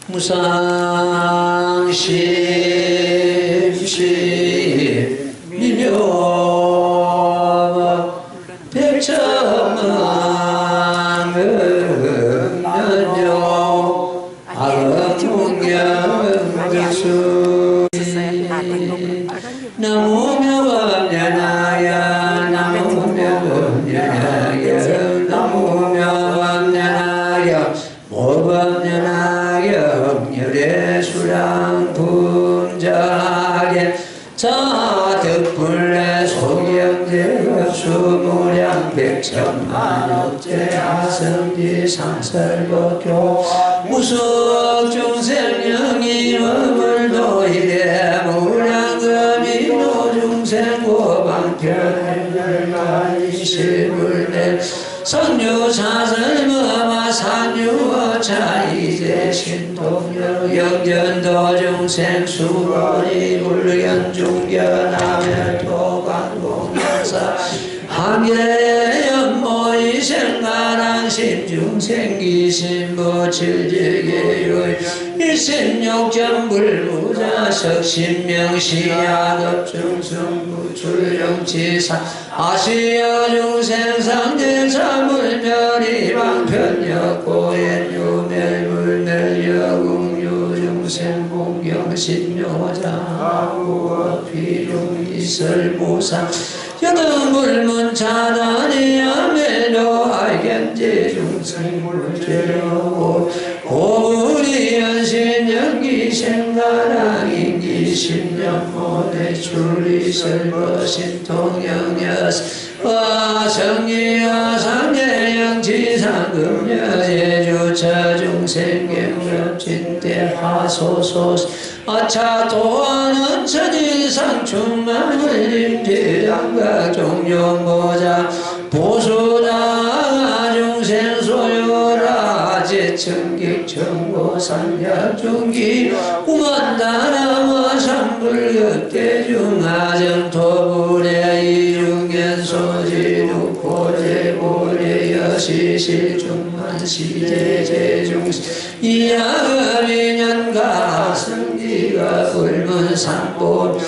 무상심시 미묘 백천만은연요 아금문경수 나무명법연하여 나무명법연하여 나무명법연하여 모법연하여 열애수랑 분자하게 자득불례 소경제급수 무량 백천만억제 하성지 상설법교 무속중생령이 어물도이래 무량금이 노중생 고방편을가이 실불대 선유사설머마 산유어차 이제 신동여 영전도중생 수거리 불견중견하며 도관공양사 항예연모이 생가랑 심중생기신부 칠제계의 일심욕전불무자석 신명시야급중승부 출령치사 아시여중생상대사물멸이 방편여고연유멸물멸여궁유중생봉경신묘자구어피중이설무상 여등불문차단이야매도 알견제중생물죄로 고불이연신연기신가랑인기신연모대출리설거신통영여스 와성리와상대영지상금여제주처중생경럽진대하소소스 아차도하는 천일상충만을림대장각 종용보자 보수다 중생소요라 제천객천고산약중기 우만다나마 삼불급대중하정토불의 이중견소지루포제고래여시실중만시제제중시 이야금인연가 승기가 불문상본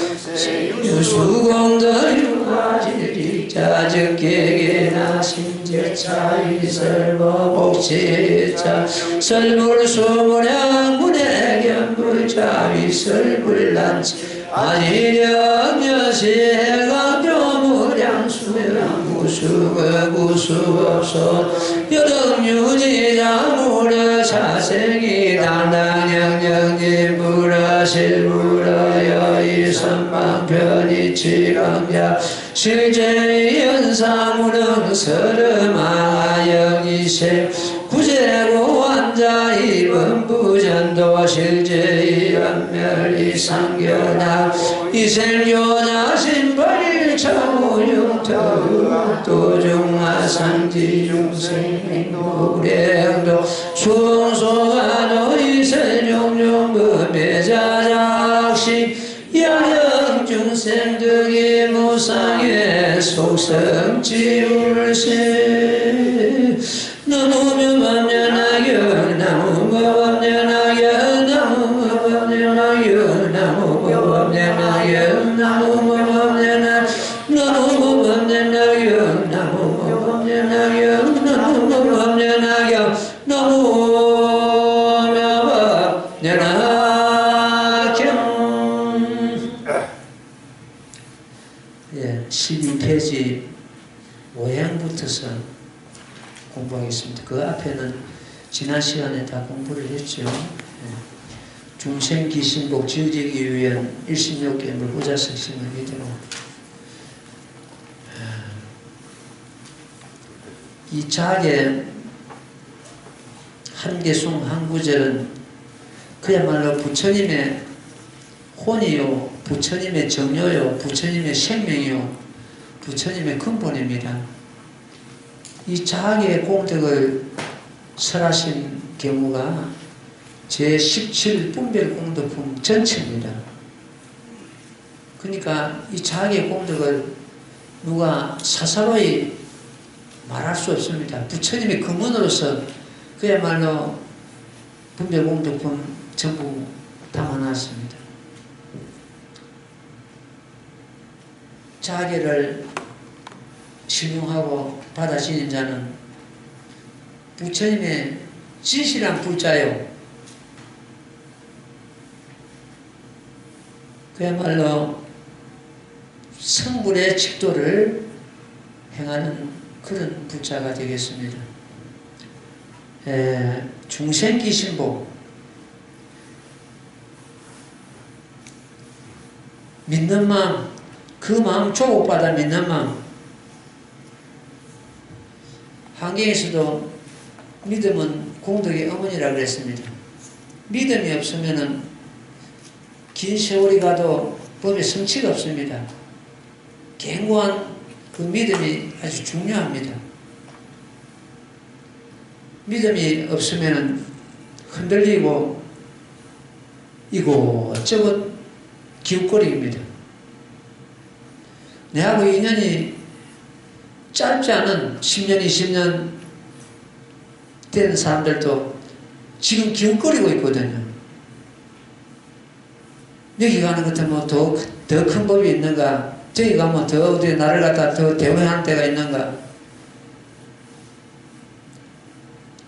유수공덕유화질직자적계계나 심제차이설법복제자 설불수무량문해견불자위설불란치 아니령여시해강조무량수량 무수거구수업소 여등유지자무려 차생이 당당영영지불어실불어여 이선방편이치강자 실제연사무능 서름하여기세 구제고환자 입은부전도 실제이연멸이상견하 이생교자 신발일차무용터 도중화상지중생행도불행도 충소하노 이세종용금배자작시 야영중생득이 무상의 속성지울세 나무묘법연하여 나무묘법연하여 나무묘법연하여 나무묘법연하여 나무묘법연하여 나무묘법연하여 나무묘법연하여 나무묘법연하여 나무묘법연하여 예, 12페이지 5행부터서 공부하겠습니다. 그 앞에는 지난 시간에 다 공부를 했죠. 중생기신복 지어지기 위한 일심욕계물 후자성심을 이대로 이 작의 한계숭 한구절은 그야말로 부처님의 혼이요, 부처님의 정요요, 부처님의 생명이요, 부처님의 근본입니다. 이 자학의 공덕을 설하신 경우가 제17분별공덕품 전체입니다. 그러니까 이 자학의 공덕을 누가 사사로이 말할 수 없습니다. 부처님의 근원으로서 그야말로 분별공덕품 전부 담아놨습니다. 자기를 신용하고 받아들이는 자는 부처님의 진실한 불자요, 그야말로 성불의 직도를 행하는 그런 불자가 되겠습니다. 중생기신보, 믿는 마음, 그 마음 조국받아 믿는 마음. 한경에서도 믿음은 공덕의 어머니라 그랬습니다. 믿음이 없으면은 긴 세월이 가도 법에 성취가 없습니다. 견고한 그 믿음이 아주 중요합니다. 믿음이 없으면 흔들리고 이곳저곳 기웃거리입니다. 내하고 인연이 짧지 않은 10년, 20년 된 사람들도 지금 기웃거리고 있거든요. 여기 가는 것도 뭐 더 큰 법이 있는가? 저기 가면 더 어디 나를 갖다 더 대우하는 데가 있는가?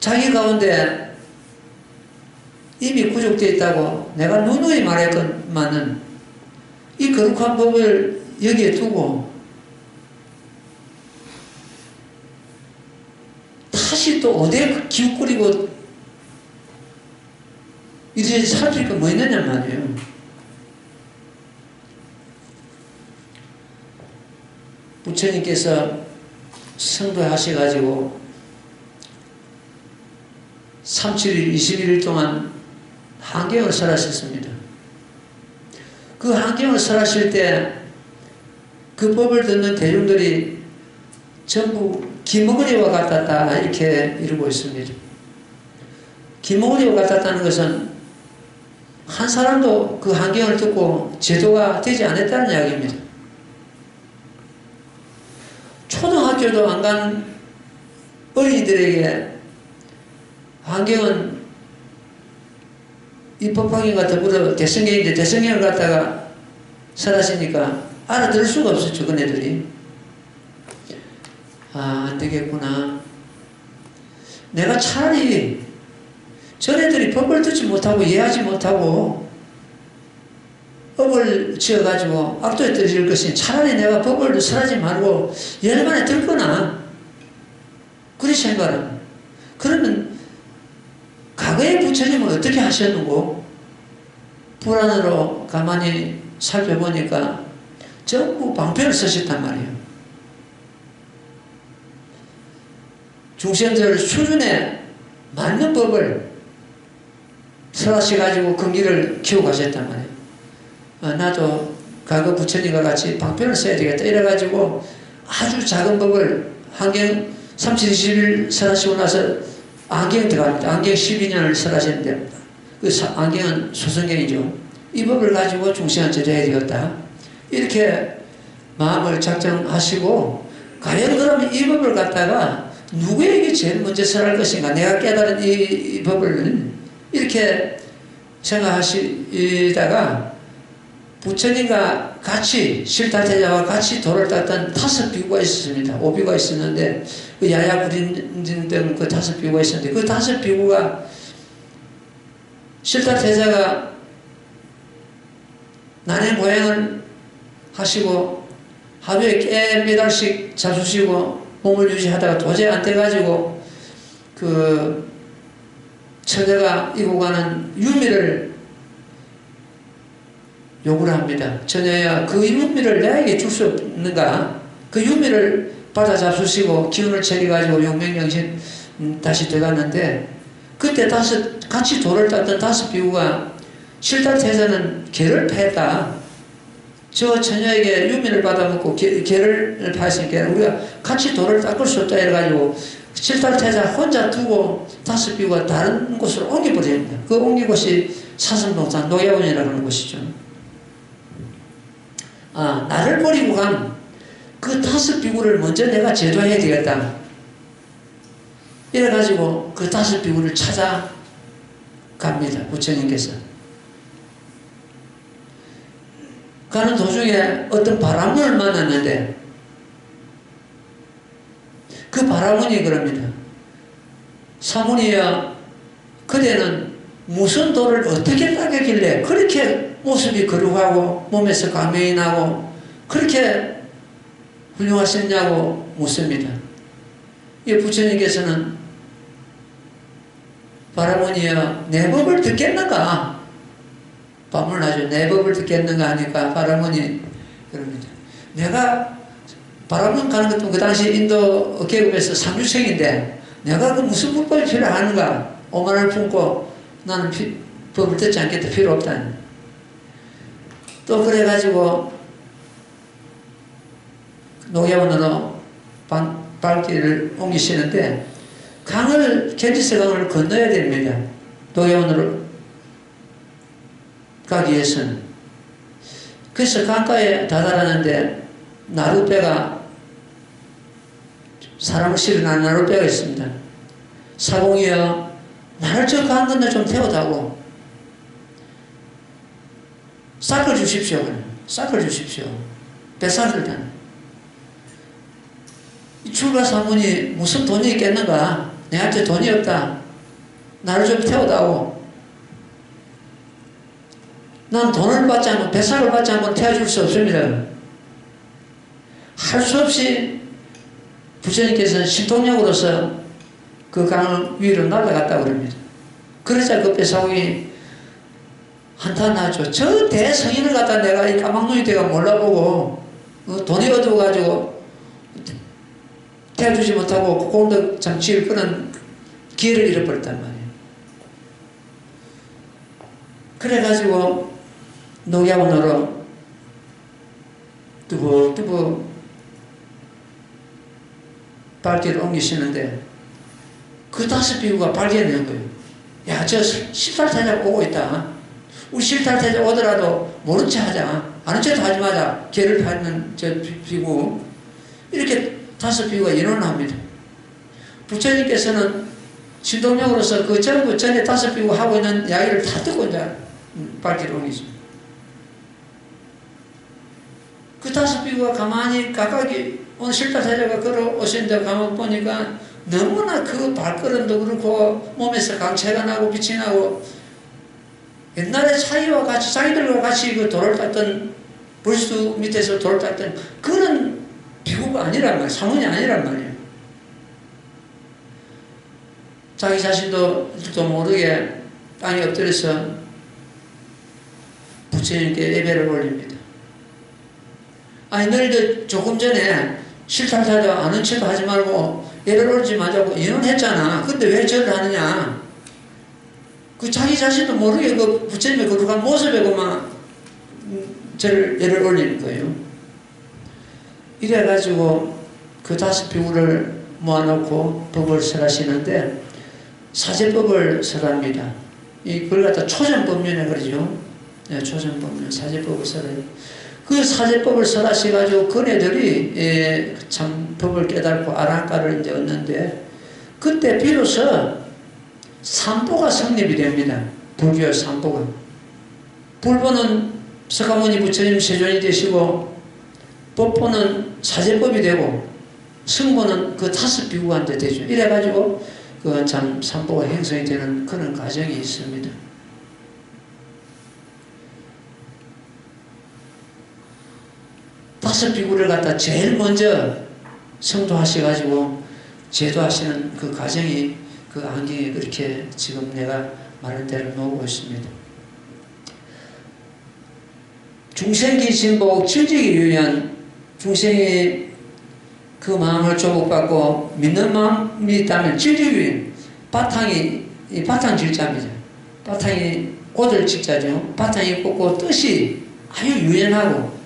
자기 가운데 이미 구족되어 있다고 내가 누누이 말했건만은 이 거룩한 법을 여기에 두고 다시 또 어디에 기웃거리고 이제 살필 거 뭐 있느냐 말이에요. 부처님께서 성도하셔가지고 37일, 21일 동안 한경을 설하셨습니다. 그 한경을 설하실 때 그 법을 듣는 대중들이 전부 기머거리와 같았다 이렇게 이루고 있습니다. 기머거리와 같았다는 것은 한 사람도 그 한경을 듣고 제도가 되지 않았다는 이야기입니다. 초등학교도 안 간 어린이들에게 한경은 입법학인과 더불어 대성경인데 대성경을 갖다가 설하시니까 알아들을 수가 없었죠. 그네들이. 아, 안 되겠구나. 내가 차라리 저네들이 법을 듣지 못하고 이해하지 못하고 법을 지어가지고 악도에 떨어질 것이니 차라리 내가 법을 설하지 말고 열반에 들거나 그리 생각합니다. 그러면 과거의 부처님은 어떻게 하셨는고? 불안으로 가만히 살펴보니까 전부 방편을 쓰셨단 말이에요. 중생들 수준에 맞는 법을 설하셔가지고 근기를 키워가셨단 말이에요. 나도 과거 부처님과 같이 방편을 써야 되겠다 이래가지고 아주 작은 법을 한경 30-21일 설하시고 나서 안경 들어갑니다. 안경 12년을 설하셨는데 그 안경은 소성경이죠. 이 법을 가지고 중생을 제자해야 되겠다 이렇게 마음을 작정하시고 과연 그러면 이 법을 갖다가 누구에게 제일 먼저 설할 것인가? 내가 깨달은 이 법을 이렇게 생각하시다가 부처님과 같이 실타태자와 같이 돌을 닦던 5 비구가 있었습니다. 5비구가 있었는데 그 야야 구린 등 그 5 비구가 있었는데 그 5 비구가 실타태자가 난해 보행을 하시고 하루에 깨 몇 알씩 잡수시고 몸을 유지하다가 도저히 안 돼가지고 그 처녀가 이고 가는 유미를 요구를 합니다. 처녀야 그 유미를 내에게 줄 수 없는가? 그 유미를 받아 잡수시고 기운을 차려가지고 용맹정신 다시 들어갔는데 그때 같이 돌을 닦던 5 비구가 실타태자는 개를 패했다. 저 처녀에게 유미를 받아먹고 개를 파했으니까 우리가 같이 돌을 닦을 수 없다 이래가지고 실타태자 혼자 두고 5 비구가 다른 곳으로 옮겨버립니다. 그 옮긴 곳이 사슴동산 노야원이라고 하는 곳이죠. 아, 나를 버리고 간 그 5 비구를 먼저 내가 제도해야 되겠다. 이래가지고 그 5 비구를 찾아갑니다. 부처님께서. 가는 도중에 어떤 바람을 만났는데 그 바람문이 그럽니다. 사모니야, 그대는 무슨 돌을 어떻게 닦였길래 그렇게 모습이 거룩하고 몸에서 감명이 나고 그렇게 훌륭하셨냐고 묻습니다. 이 부처님께서는 바라모니야, 내 법을 듣겠는가? 반문하죠. 내 법을 듣겠는가 하니까 바라모니 그럽니다. 내가 바라문 가는 것도 그 당시 인도 계급에서 상주생인데 내가 그 무슨 불법이 필요하는가? 오만을 품고 나는 법을 듣지 않겠다. 필요 없다. 또 그래가지고 녹야원으로 발길을 옮기시는데 강을, 겐지스 강을 건너야 됩니다. 녹야원으로 가기 위해서는. 그래서 강가에 다다랐는데 나룻배가, 사람을 실은 나룻배가 있습니다. 사공이여, 나를 저 강 건너 좀 태워다고. 싹을 주십시오. 싹을 주십시오. 배싹을 단. 출가 사문이 무슨 돈이 있겠는가? 내한테 돈이 없다. 나를 좀 태워다오. 난 돈을 받지 않고 배삭을 받지 않고 태워줄 수 없습니다. 할 수 없이 부처님께서 신통력으로서 그 강 위로 날아갔다고 그럽니다. 그러자 그 배삭이 한탄하죠. 저 대성인을 갖다 내가 이 까막눈이 돼가 몰라보고 돈이 어두워가지고 태워주지 못하고 공덕 장치를 끄는 기회를 잃어버렸단 말이에요. 그래가지고 녹야원으로 두벅두벅 발길을 옮기시는데 그 5 비구가 발견한 거예요. 야, 저 실탈태자가 오고 있다. 우리 실탈태자 오더라도 모른 체 하자. 아는 척도 하지 마자. 개를 파는 저 비구. 이렇게 5 비구가 인원을 합니다. 부처님께서는 신동력으로서 그 전부 전에 5 비구 하고 있는 이야기를 다 듣고 이제 발길을 옮기죠. 그 5 비구가 가만히 각각이 오늘 실타태자가 걸어오시는데 가만 보니까 너무나 그 발걸음도 그렇고 몸에서 강체가 나고 빛이 나고 옛날에 자기와 같이 자기들과 같이 그 돌을 닦던 불수 밑에서 돌을 닦던 그런 비구가 아니란 말이에요. 사문이 아니란 말이에요. 자기 자신도 모르게 땅에 엎드려서 부처님께 예배를 올립니다. 아니 너희들 조금 전에 실탈타자 아는 척도 하지 말고 예배를 올리지 말자고 예언했잖아. 근데 왜 절을 하느냐. 그 자기 자신도 모르게 그 부처님의 거룩한 모습에고만 예를 올리는 거예요. 이래가지고 그 5 비구를 모아놓고 법을 설하시는데 사제법을 설합니다. 이걸 갖다 초전법륜에 그러죠. 네, 초전법륜 사제법을 설해요. 그 사제법을 설하셔가지고 그네들이 참 법을 깨닫고 아랑가를 이제 얻는데 그때 비로소 삼보가 성립이 됩니다. 불교의 삼보가. 불보는 석가모니 부처님 세존이 되시고 법보는 사제법이 되고 승보는 그 5 비구한테 되죠. 이래가지고 그 참 삼보가 형성이 되는 그런 과정이 있습니다. 다섯 비구를 갖다 제일 먼저 성도하셔가지고 제도하시는 그 과정이 그 안경에 그렇게 지금 내가 말한 대로 놓고 있습니다. 중생기 진복 질직이 유연 중생이 그 마음을 조복받고 믿는 마음이 있다면 질직유연 바탕이 이 바탕 질자입니다. 바탕이 꽃을 직자죠. 바탕이 꽂고 뜻이 아주 유연하고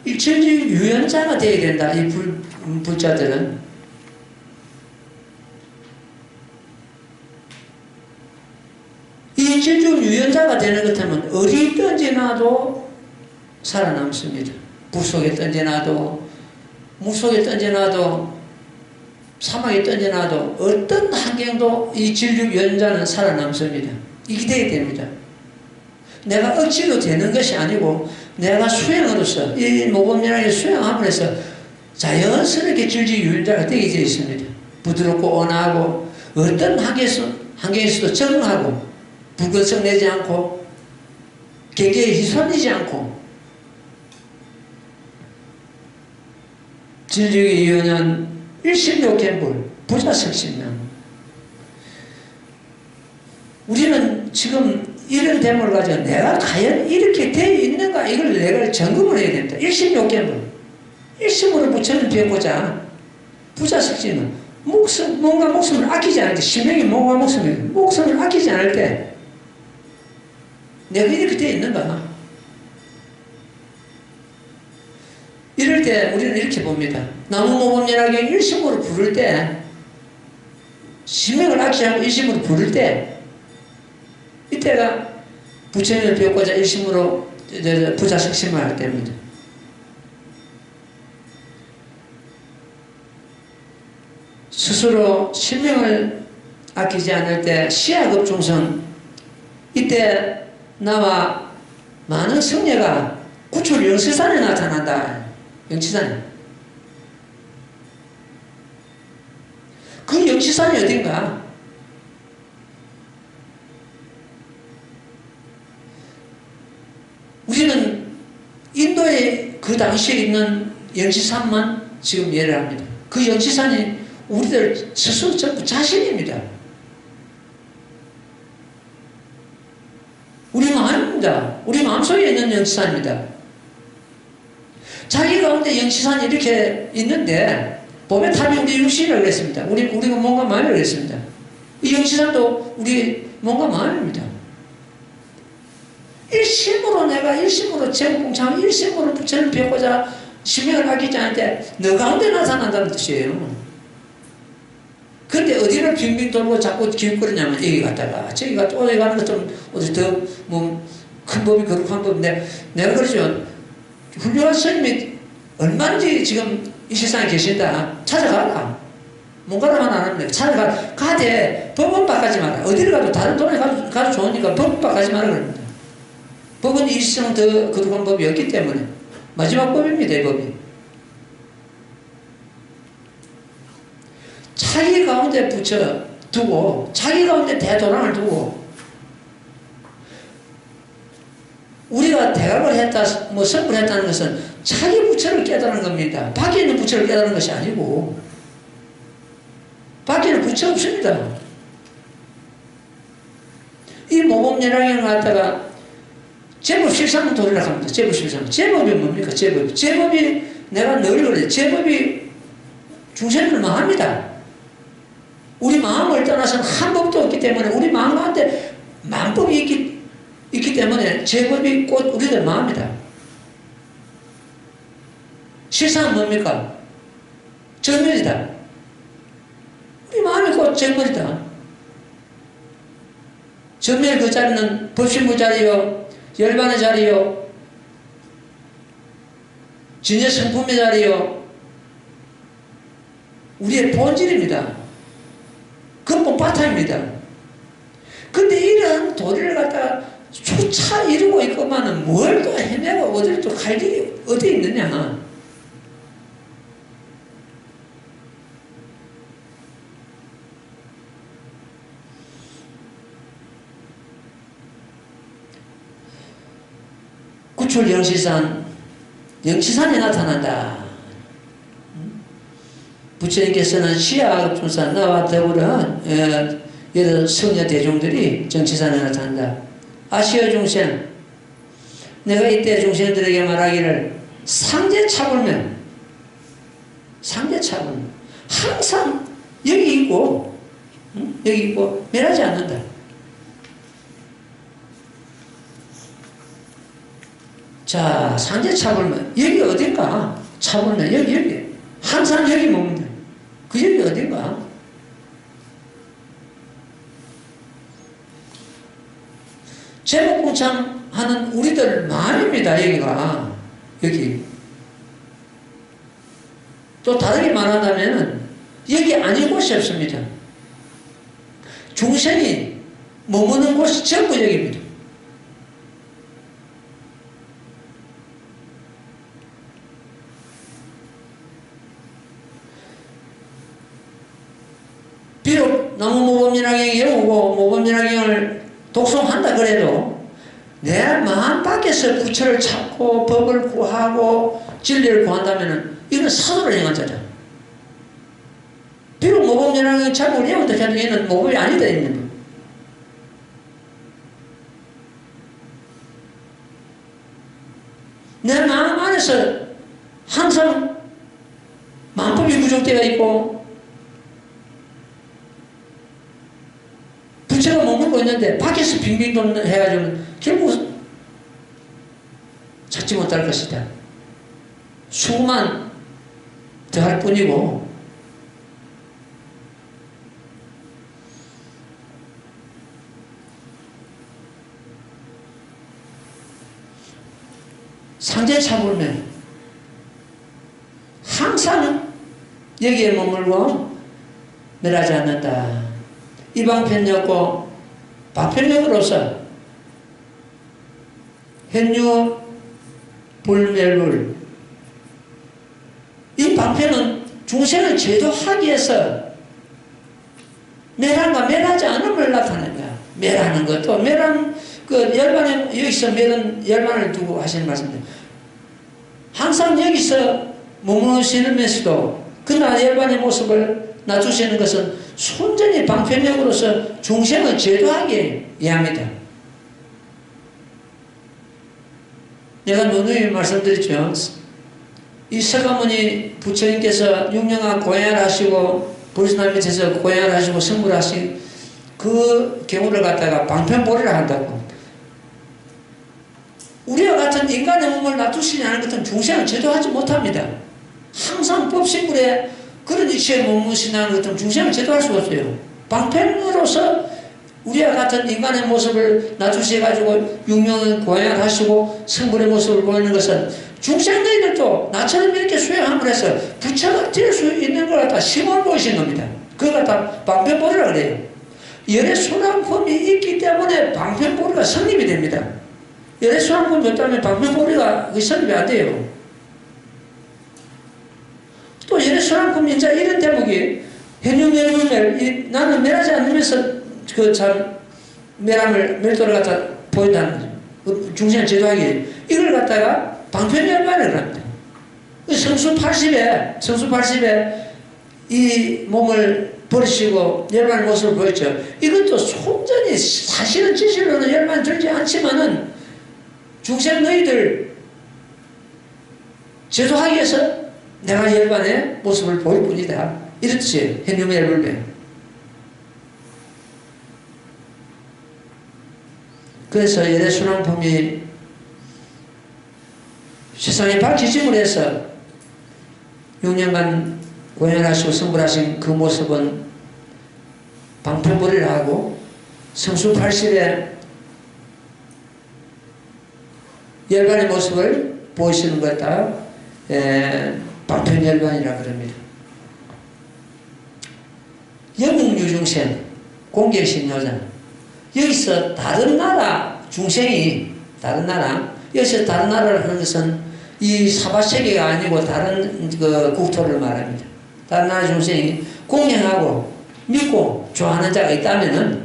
이 질직 유연자가 되어야 된다. 이 불자들은 이 질직 유연자가 되는 것 하면 어디 던지놔도 살아남습니다. 불 속에 던져놔도 물 속에 던져놔도 사막에 던져놔도 어떤 환경도 이 질주 연자는 살아남습니다. 이게 돼야 됩니다. 내가 억지로 되는 것이 아니고 내가 수행으로서 이 모범연락의 수행함으로써 자연스럽게 질질 유연자가 되게 되어 있습니다. 부드럽고 온화하고 어떤 환경에서도 적응하고 불건성 내지 않고 경계에 휘둘리지 않고 진정의 유연한 일심욕견불 부자석신명. 우리는 지금 이런 대목을 가지고 내가 과연 이렇게 되어 있는가 이걸 내가 점검을 해야 됩니다. 일심욕견불 일심으로 부처를 배우고자 부자석신은 뭔가 목숨을 아끼지 않을 때 신명이 뭔가 목숨을 아끼지 않을 때 내가 이렇게 되어 있는가. 이럴 때 우리는 이렇게 봅니다. 나무모범연하게 일심으로 부를 때 신명을 아끼지 않고 일심으로 부를 때 이때가 부처님을 배우고자 일심으로 부자석심을 할 때입니다. 스스로 신명을 아끼지 않을 때 시야급중선 이때 나와 많은 성녀가 구출 영시산에 나타난다. 영시산에. 그 영시산이 어딘가? 우리는 인도에 그 당시에 있는 영시산만 지금 예를 합니다. 그 영시산이 우리들 스스로 전부 자신입니다. 우리 마음입니다. 우리 마음속에 있는 영시산입니다. 자기 가운데 영시산이 이렇게 있는데 봄에 탑이 우리 육신이라고 그랬습니다. 우리가 뭔가 마음이라고 그랬습니다. 이 영시산도 우리 뭔가 마음입니다. 일심으로 내가 일심으로 제국공창 일심으로 부처를 배우고자 신명을 아끼지 않을 때 너 가운데 나타난다는 뜻이에요. 근데 어디를 빙빙 돌고 자꾸 기웃거리냐면 여기 갔다가 저기 갔다 어디 가는 것 좀 어디 더 뭐 큰 법이 거룩한 법인데 내가 그러죠. 훌륭한 스님이 얼마든지 지금 이 세상에 계신다. 찾아가라. 뭔가라만 안 합니다. 찾아가. 가되 법은 바꾸지 마라. 어디를 가도 다른 돈에 가도 좋으니까 법은 바꾸지 마라 그럽니다. 법은 일생 더 거룩한 법이 없기 때문에 마지막 법입니다. 이 법이. 자기 가운데 붙여 두고 자기 가운데 대도량을 두고 우리가 대각을 했다 뭐 선불을 했다는 것은 자기 부처를 깨달은 겁니다. 밖에 있는 부처를 깨달은 것이 아니고 밖에는 부처 없습니다. 이 모범연락을 갖다가 제법실상 도리라고 합니다. 제법실상. 제법이 뭡니까? 제법이 내가 늘 그래. 제법이 중생을 망합니다. 우리 마음을 떠나서는 한 법도 없기 때문에 우리 마음 가운데 만법이 있기 때문에 제법이 곧 우리들 마음이다. 실상은 뭡니까? 정멸이다. 우리 마음이 곧 정멸이다. 정멸 그 자리는 법신구 자리요, 열반의 자리요, 진여 성품의 자리요, 우리의 본질입니다. 근본 바탕입니다. 근데 이런 도리를 갖다가 쫓아 이루고 있고만은 뭘 또 헤매고 어디를 또 갈 일이 어디 있느냐. 구출 영시산, 영시산이 나타난다. 부처님께서는 시야급중산 나와 더불어 여러 성녀 대중들이 정치산에 나타난다. 아시오 중생, 내가 이때 중생들에게 말하기를 상대차불면 항상 여기 있고 멸하지 않는다. 자, 상대차불면 여기 어딘가? 차불면 여기 항상 여기 뭡니다. 그 여기 어딘가? 제목공창 하는 우리들 마음입니다. 여기가. 여기. 또 다르게 말한다면 여기 아닌 곳이 없습니다. 중생이 머무는 곳이 전부 여기입니다. 나무 모범진학경 외우고 모범진학경을 독송한다 그래도 내 마음 밖에서 부처를 찾고 법을 구하고 진리를 구한다면 이건 사도를 행한 자다. 비록 모범진학경 잘 외운다 해도 얘는 모범이 아니다 있는 거. 내 마음 안에서 항상 만법이 부족되어 있고 부처가 머물고 있는데 밖에서 빙빙 도는 해가지고 결국 찾지 못할 것이다. 수만 더할 뿐이고 상제차불면 항상 여기에 머물고 멸하지 않는다. 이방편역고 방편역으로서 현유 불멸불 이 방편은 중생을 제도하기 위해서 멸한과 멸하지 않음을 나타내는 거야. 멸하는 것도 멸한 그 열반에 여기서 멸은 열반을 두고 하시는 말씀입니다. 항상 여기서 머무르시면서도 그러나 열반의 모습을 놔두시는 것은 순전히 방편력으로서 중생을 제도하기 위함이다. 내가 누누이 말씀드렸죠. 이 서가모니 부처님께서 6년간 고행을 하시고 보리스나 밑에서 고행을 하시고 성불을 하신 그 경우를 갖다가 방편보리를 한다고. 우리와 같은 인간의 몸을 놔두시지 않은 것은 중생을 제도하지 못합니다. 항상 법신물에 그런 이치에 머무시는 것은 중생을 제도할 수가 없어요. 방편으로서 우리와 같은 인간의 모습을 놔두셔가지고 6년을 고행을 하시고 성불의 모습을 보이는 것은 중생 너희들도 나처럼 이렇게 수행함을 해서 부처가 될 수 있는 걸 갖다 심을 보이신 겁니다. 그걸 갖다 방편보리라 그래요. 열의 순환품이 있기 때문에 방편보리가 성립이 됩니다. 열의 순환품이 없다면 방편보리가 성립이 안 돼요. 또 열의 순환품이 이제 이런 대목이 현유멸불멸 나는 멸하지 않으면서 그 참 멸도를 갖다 보인다는 거죠. 중생을 제도하기 이걸 갖다가 방편열반을 합니다. 성수 80에 이 몸을 버리시고 열반의 모습을 보였죠. 이것도 손전히 사실은 진실로는 열반 들지 않지만은 중생 너희들 제도하기 위해서 내가 열반의 모습을 보일 뿐이다. 이런 뜻이에요. 현유멸불멸. 그래서 열의 순환품이 세상에 밝혀짐을 해서 6년간 고행하시고 성불하신 그 모습은 방편보리를 하고 성수 80에 열반의 모습을 보이시는 것다 방편열반이라 그럽니다. 영웅유중생 공개신요자 여기서 다른 나라 중생이 여기서 다른 나라를 하는 것은 이 사바세계가 아니고 다른 그 국토를 말합니다. 다른 나라 중생이 공경하고 믿고 좋아하는 자가 있다면은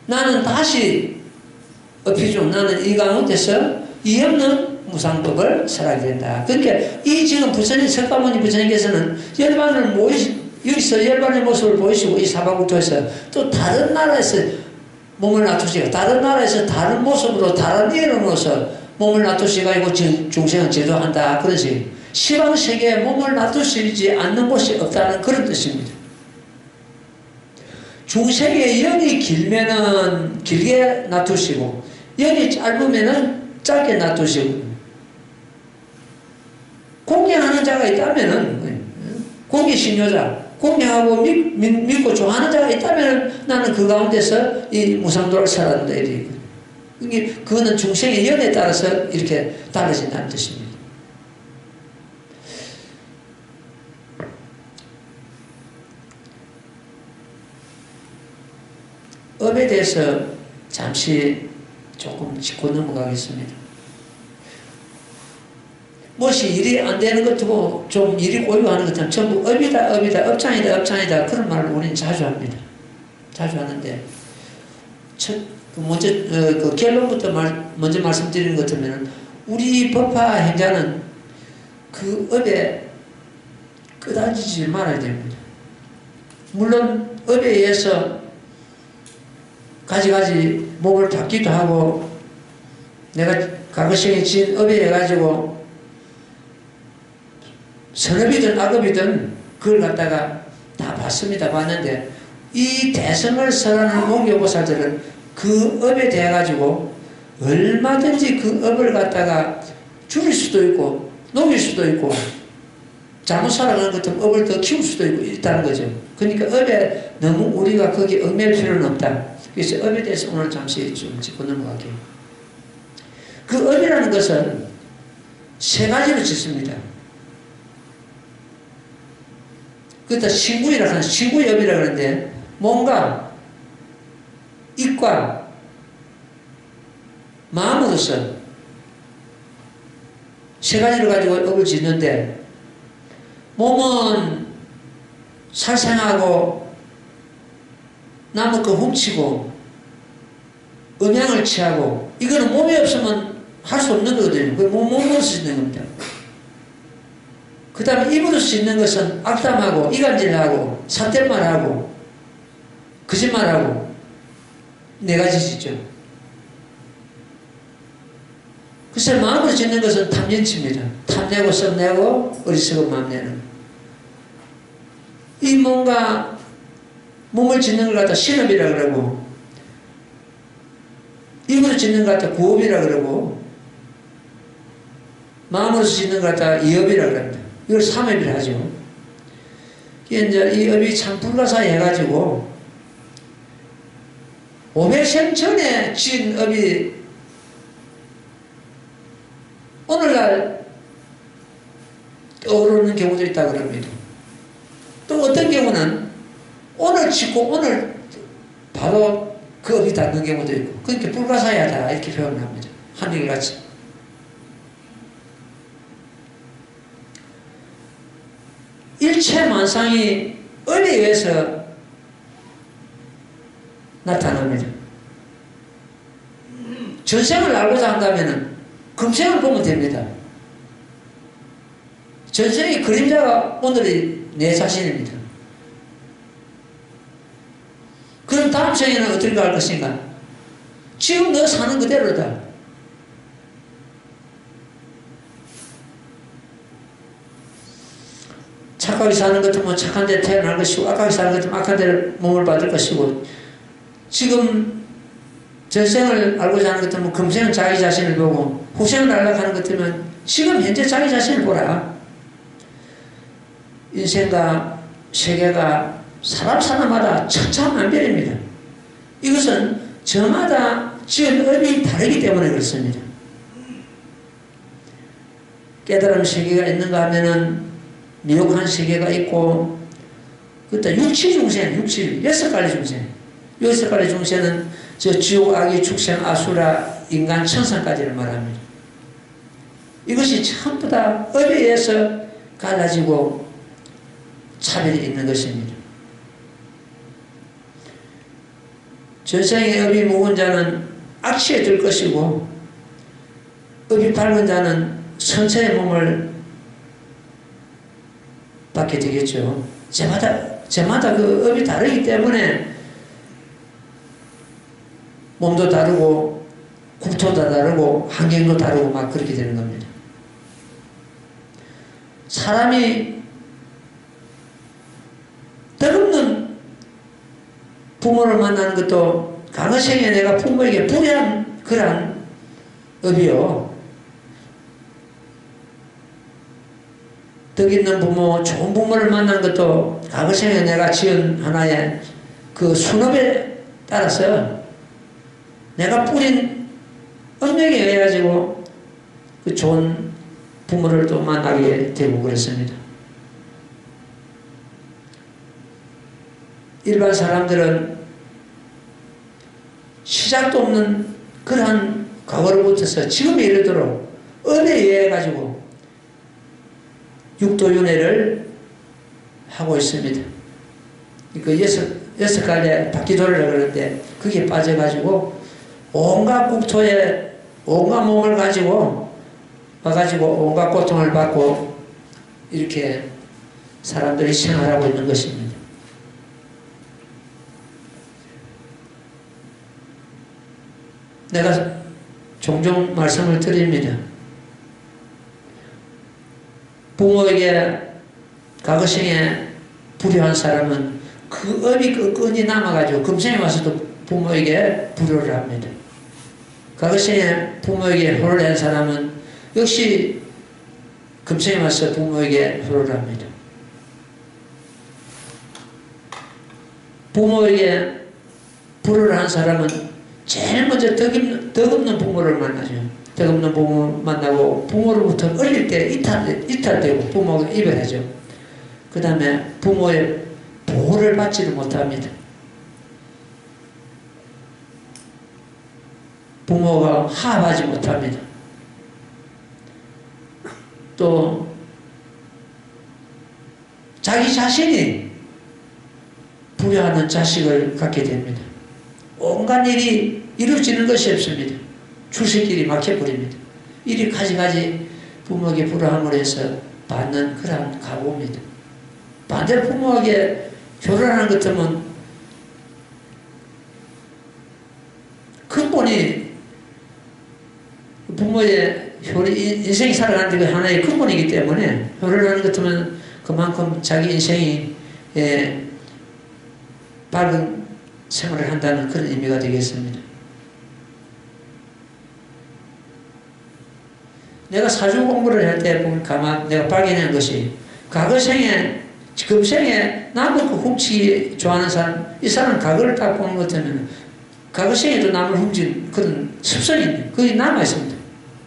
나는 다시 어피중 나는 이 가운데서 이 없는 무상법을 설하게 된다. 그러니까 이 지금 부처님 석가모니 부처님께서는 열반을 여기서 열반의 모습을 보이시고 이 사바국토에서 또 다른 나라에서 몸을 놔두시고 다른 나라에서 다른 모습으로 다른 이름으로서 몸을 놔두시고 중생을 제도한다. 그러지. 시방세계에 몸을 놔두시지 않는 곳이 없다는 그런 뜻입니다. 중생의 연이 길면은 길게 놔두시고 연이 짧으면은 짧게 놔두시고 공경하는 자가 있다면은 공개신요자 공경하고 믿고 좋아하는 자가 있다면 나는 그 가운데서 이 무상도를 살아간다. 그거는 중생의 연에 따라서 이렇게 달라진다는 뜻입니다. 업에 대해서 잠시 조금 짚고 넘어가겠습니다. 무엇이 일이 안 되는 것도 좀 일이 꼬이고 하는 것처럼 전부 업이다, 업이다, 업장이다, 업장이다. 그런 말을 우리는 자주 합니다. 자주 하는데, 먼저, 그 결론부터 먼저 말씀드리는 것 같으면, 우리 법화 행자는 그 업에 끄달리지 말아야 됩니다. 물론, 업에 의해서 가지가지 몸을 받기도 하고, 내가 과거생에 지은 업에 해가지고, 선업이든 악업이든 그걸 갖다가 다 봤습니다. 봤는데 이 대성을 설하는 몽교보살들은 그 업에 대해 가지고 얼마든지 그 업을 갖다가 줄일 수도 있고 녹일 수도 있고 잘못 살아가는 것처럼 업을 더 키울 수도 있다는 거죠. 그러니까 업에 너무 우리가 거기에 얽매일 필요는 없다. 그래서 업에 대해서 오늘 잠시 좀 짚고 넘어갈게요. 그 업이라는 것은 세 가지로 짓습니다. 그것도 신구이라 하는 신구업이라 그러는데 몸과 입과 마음으로서 세 가지를 가지고 업을 짓는데 몸은 살생하고 남의 거 훔치고 음양을 취하고 이거는 몸이 없으면 할 수 없는 거거든요. 그 몸으로서 짓는 겁니다. 그 다음에 입으로 짓는 것은 악담하고 이간질하고 삿대말하고 거짓말하고 네 가지 짓죠. 글쎄 마음으로 짓는 것은 탐진치입니다. 탐내고 썸내고 어리석은 마음내는 이 뭔가 몸을 짓는 걸 갖다 신업이라 그러고 입으로 짓는 것 갖다 구업이라 그러고 마음으로 짓는 것 갖다 이업이라 그럽니다. 이걸 삼업이라 하죠. 이제 이 업이 참 불가사의 해가지고 500생 전에 지은 업이 오늘날 떠오르는 경우도 있다고 그럽니다. 또 어떤 경우는 오늘 짓고 오늘 바로 그 업이 닿는 경우도 있고 그러니까 불가사의하다 이렇게 표현을 합니다. 한일같이. 일체 만상이 업에 의해서 나타납니다. 전생을 알고자 한다면 금생을 보면 됩니다. 전생의 그림자가 오늘의 내 자신입니다. 그럼 다음 생에는 어떻게 갈 것인가? 지금 너 사는 그대로다. 착하게 사는 것 같으면 착한 데 태어날 것이고 악하게 사는 것 같으면 악한 데 몸을 받을 것이고 지금 전생을 알고자 하는 것 같으면 금생은 자기 자신을 보고 후생을 알려고 하는 것 같으면 지금 현재 자기 자신을 보라. 인생과 세계가 사람마다 천차만별입니다. 이것은 저마다 지은 업이 다르기 때문에 그렇습니다. 깨달음 세계가 있는가 하면은 미혹한 세계가 있고 그것도 육치중생, 여섯 가지 중생. 여섯 가지 중생은 저 지옥, 악의, 축생, 아수라, 인간, 천상까지를 말합니다. 이것이 전부 다 업에 의해서 갈라지고 차별이 있는 것입니다. 전생의 업이 묵은 자는 악취에 들 것이고 업이 밝은 자는 선체의 몸을 받게 되겠죠. 저마다 그 업이 다르기 때문에 몸도 다르고 국토도 다르고 환경도 다르고 막 그렇게 되는 겁니다. 사람이 덧없는 부모를 만나는 것도 과거생에 내가 부모에게 불의한 그러한 업이요. 덕 있는 부모, 좋은 부모를 만난 것도 과거생에 내가 지은 하나의 그 순업에 따라서 내가 뿌린 업력에 의해 가지고 그 좋은 부모를 또 만나게 되고 그랬습니다. 일반 사람들은 시작도 없는 그러한 과거로부터서 지금에 이르도록 업에 의해 가지고 육도윤회를 하고 있습니다. 그 여섯 갈래 바퀴돌이라고 그러는데 그게 빠져가지고 온갖 국토에 온갖 몸을 가지고 와가지고 온갖 고통을 받고 이렇게 사람들이 생활하고 있는 것입니다. 내가 종종 말씀을 드립니다. 부모에게 과거생에 불효한 사람은 그 업이 끈끈이 남아가지고 금생에 와서도 부모에게 불효를 합니다. 과거생에 부모에게 효를 낸 사람은 역시 금생에 와서 부모에게 효를 합니다. 부모에게 불효를 한 사람은 제일 먼저 덕없는 부모를 만나죠. 덕없는 부모 만나고 부모로부터 어릴 때 이탈되고 부모가 이별하죠. 그 다음에 부모의 보호를 받지를 못합니다. 부모가 하합하지 못합니다. 또 자기 자신이 불효하는 자식을 갖게 됩니다. 온갖 일이 이루어지는 것이 없습니다. 출세길이 막혀버립니다. 이리 가지가지 부모에게 불효함으로 해서 받는 그런 각오입니다. 반대로 부모에게 효를 하는 것 같으면 근본이 부모의 효리, 인생이 살아가는 데 하나의 근본이기 때문에 효를 하는 것 같으면 그만큼 자기 인생이 밝은 생활을 한다는 그런 의미가 되겠습니다. 내가 사주 공부를 할 때 보면 내가 발견한 것이 과거생에 금생에 남을 훔치기 좋아하는 사람, 이 사람은 과거를 딱 보는 것 같으면 과거생에도 남을 훔친 그런 습성이 그게 남아있습니다.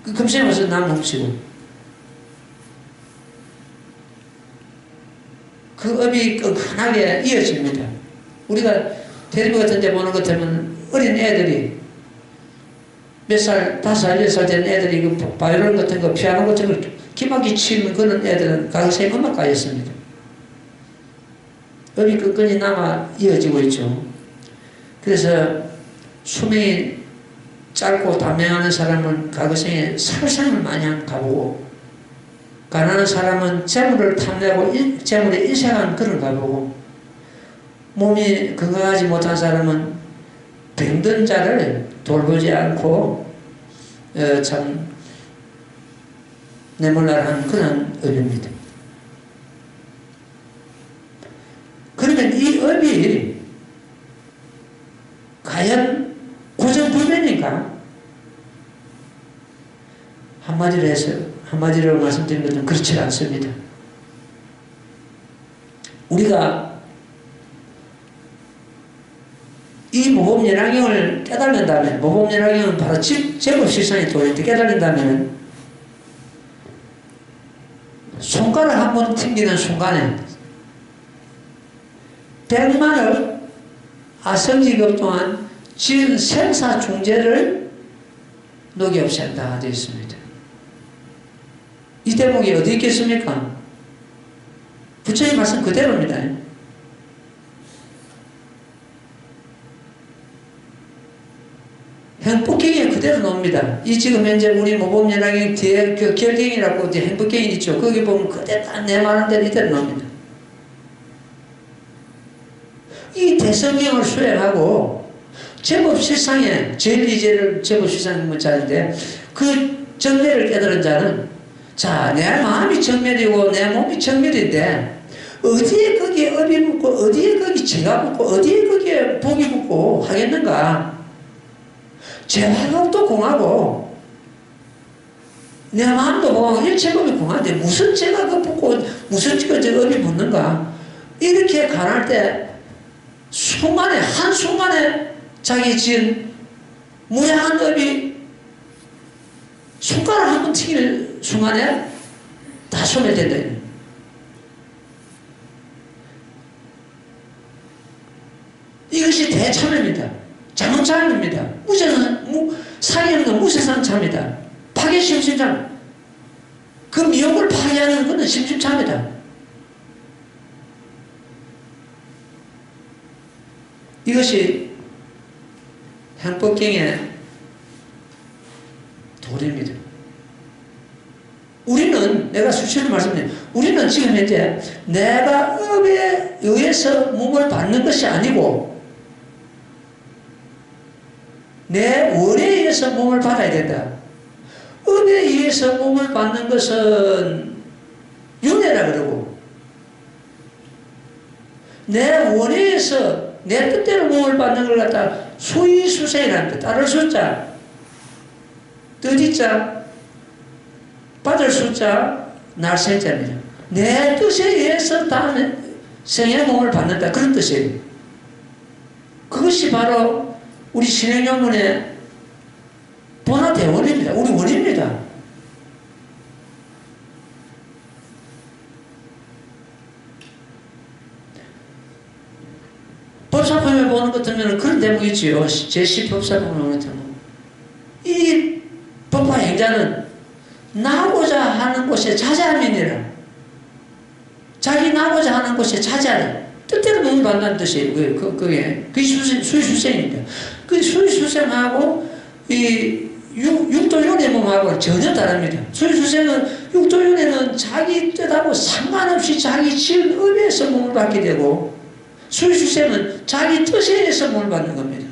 그 금생에 와서 남을 훔치고 그 업이 끈끈하게 이어집니다. 우리가 텔레비 같은 데 보는 것 같으면 어린 애들이 몇 살, 5살, 6살 된 애들이 그 바이올린 같은 거, 피아노 같은 거 기막히 치는 그런 애들은 과거생 음악가였습니다. 업이 끈끈이 남아 이어지고 있죠. 그래서 수명이 짧고 단명하는 사람은 과거생에 살상을 많이 가보고 가난한 사람은 재물을 탐내고 재물에 인색한 그런 가보고 몸이 건강하지 못한 사람은 병든 자를 돌보지 않고 참 내몰라한 그런 업입니다. 그러면 이 업이 과연 고정불변인가? 한마디로 말씀드린 것은 그렇지 않습니다. 우리가 이 모범연화경을 깨달는다면, 모범연화경은 바로 제법실상의 도리인데 깨달는다면 손가락 한 번 튕기는 순간에 100만억 아성직업 동안 지은 생사중재를 녹이 없앤다 되어 있습니다. 이 대목이 어디 있겠습니까? 부처님 말씀 그대로입니다. 행복경에 그대로 나옵니다. 이 지금 현재 우리 모범연화경 뒤에 그 결경이라고 이제 행복경이 있죠. 거기 보면 그대로 다 내 말한 대로 이대로 나옵니다. 이 대성경을 수행하고 제법실상에 진리제를 제법실상의 문자인데 그 정례를 깨달은 자는 자, 내 마음이 정멸이고 내 몸이 정멸인데 어디에 거기에 업이 붙고 어디에 거기 죄가 붙고 어디에 거기에 복이 붙고 하겠는가? 죄화복도 공하고 내 마음도 공하고 일체법이 공한데 무슨 죄가 그 붙고 무슨 저 업이 붙는가? 이렇게 가할 때 순간에 한순간에 자기 지은 무량한 업이 손가락 한 번 튀길 순간에 다 소멸된다. 이것이 대참입니다. 장엄참입니다. 상해는 무세상참이다. 파괴심심참. 그 그 미혹을 파괴하는 것은 심심참이다. 이것이 행법경의 도리입니다. 우리는, 내가 수시로 말씀드린, 우리는 지금 현재 내가 업에 의해서 몸을 받는 것이 아니고 내 원에 의해서 몸을 받아야 된다. 업에 의해서 몸을 받는 것은 윤회라 그러고, 내 원에 의해서 내 뜻대로 몸을 받는 걸 갖다 수의수생이라는 뜻, 따를 숫자, 뜻이자, 받을 숫자, 날생자입니다. 내 뜻에 의해서 다음 생의 몸을 받는다. 그런 뜻이에요. 그것이 바로 우리 신행용문의 본화대원입니다. 우리 원입니다. 법사품에 보는 것 같으면 그런 대목이 있지요. 제10법사품을 보는 것 같으면 이 법화 행자는 나고자 하는 곳에 자제함이니라. 자기 나고자 하는 곳에 자제하라. 뜻대로 몸을 받는다는 뜻이에요. 그게 수의수생입니다. 그 수의수생하고 이 육도윤회 몸하고 전혀 다릅니다. 수의수생은 육도윤회는 자기 뜻하고 상관없이 자기 지은 의에서 몸을 받게 되고, 수의수생은 자기 뜻에 의해서 몸을 받는 겁니다.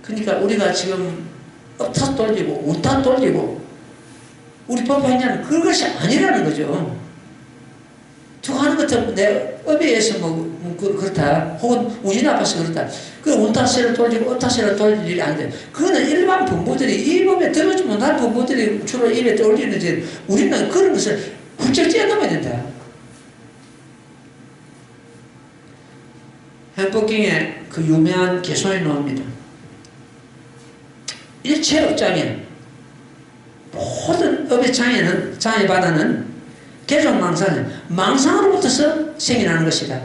그러니까 우리가 지금 업탓 돌리고 우탓 돌리고 우리 법행자는 그것이 아니라는 거죠. 두고 하는 것도 내 업에 의해서 그렇다, 혹은 운이 나빠서 그렇다, 그 운탓을 돌리고 업탓을 돌릴 일이 안 돼. 그거는 일반 부모들이, 이 법에 들어주지 못한 부모들이 주로 입에 떠올리는지, 우리는 그런 것을 훌쩍 뛰어넘어야 된다. 행법경에 그 유명한 개소이 나옵니다. 일체업장에 모든 업의 장애바다는 개종망상은 망상으로부터서 생겨나는 것이다.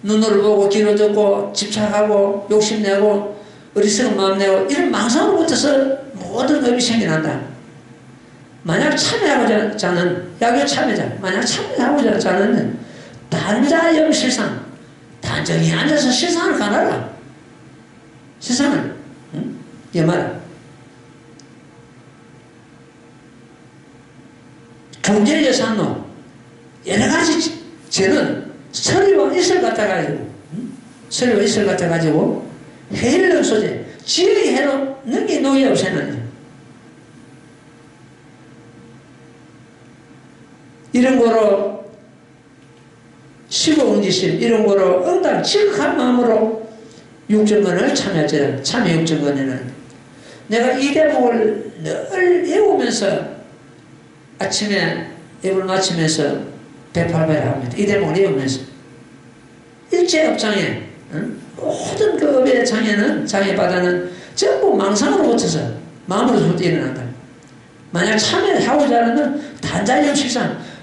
눈으로 보고 귀로 듣고 집착하고 욕심내고 어리석은 마음 내고 이런 망상으로부터서 모든 업이 생겨난다. 만약 참여하고자 하는 야교 참여자, 만약 참여하고자 하는 단자영 실상, 단정히 앉아서 실상을 가라라. 세상을 예마라. 경제예산로 여러가지 죄는 서리와 이슬 갖다가지고, 서리와 이슬 갖다가지고 해일령 소재, 지의 해로 능히 노예 없애는 이런 거로 시고응지심, 이런 거로 응당 지극한 마음으로 육정건을 참여하자. 참여 육정건에는 내가 이 대목을 늘 외우면서 아침에 입을 맞추면서 108배를 합니다. 이 대목을 외우면서 일체업장애, 모든 그 업의 장애바다는 전부 망상으로부터서 마음으로부터 일어난다. 만약 참여하고자 하는 단자형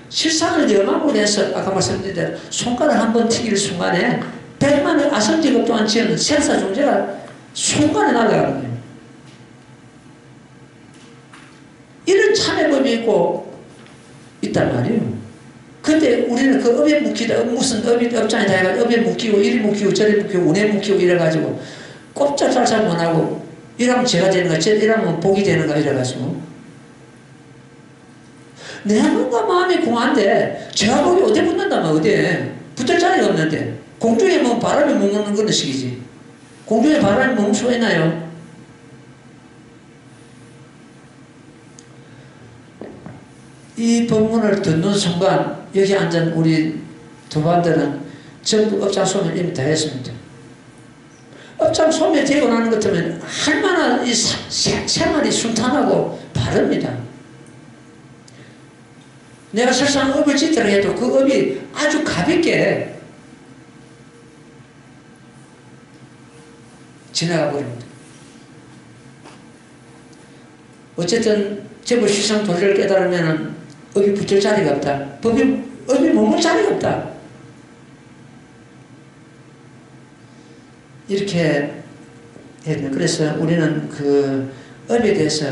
실상을 염함으로 해서 아까 말씀드린 대로 손가락 한번 튀길 순간에 100만의 아성직업 또한 지은 생사중재가 순간에 날아가는 거예요. 이런 참여법이 있단 말이에요. 근데 우리는 그 업에 묶이다, 무슨 업장이다 해가지고 업에 묶이고, 이리 묶이고, 저리 묶이고, 운에 묶이고 이래가지고 꼼짝달싹 못하고, 이러면 죄가 되는가, 이러면 복이 되는가 이래가지고. 내 뭔가 마음이 공한데, 죄와 복이 어디 붙는다면 어디에? 붙을 자리가 없는데. 공중에 뭐 바람이 머무는 그런 식이지. 공중에 바람이 머물 수가 있나요? 이 법문을 듣는 순간 여기 앉은 우리 도반들은 전부 업장 소멸 이미 다 했습니다. 업장 소멸되고 나는 것 같으면 얼마나 이 생활이 순탄하고 바릅니다. 내가 설상 업을 짓더라 해도 그 업이 아주 가볍게 지나가 버립니다. 어쨌든 제법 실상 도리를 깨달으면 업이 붙을 자리가 없다. 업이 머물 자리가 없다. 이렇게 했는데, 그래서 우리는 그 업에 대해서